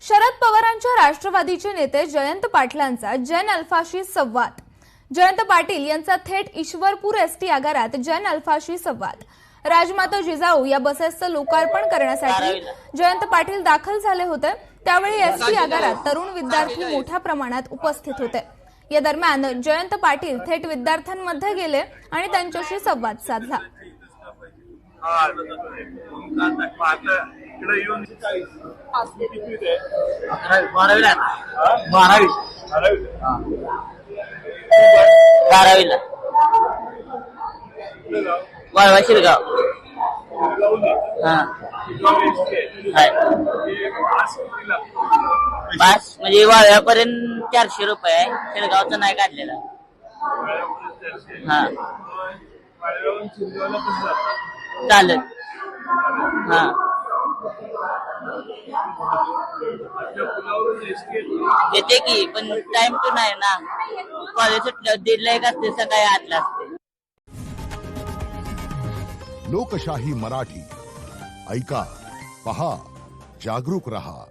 शरद पवारांच्या राष्ट्रवादीचे नेते जयंत पाटलांचा जन अल्फाशी संवाद। जयंत पाटील यांचा थेट ईश्वरपूर एसटी आगारात जन अल्फाशी संवाद। राजमाता जिजाऊ या बसेसचं लोकार्पण करण्यासाठी जयंत पाटील दाखल झाले होते। त्यावेळी एसटी आगारात तरुण विद्यार्थी मोठ्या प्रमाणात उपस्थित होते। या दरम्यान जयंत पाटील थेट विद्यार्थ्यांमध्ये गेले आणि त्यांच्याशी संवाद साधला। बस म्हणजे वाळव्यापर्यंत 400 रुपये आहे। शेळगावचं नाही काढलेला। हा चालेल। हा येते की, पण टाइम तो नाही ना। कॉलेज सुटल्यावर 1:30 असते, सकाळी 8ला असते। लोकशाही मराठी ऐका, पहा, जागरूक रहा।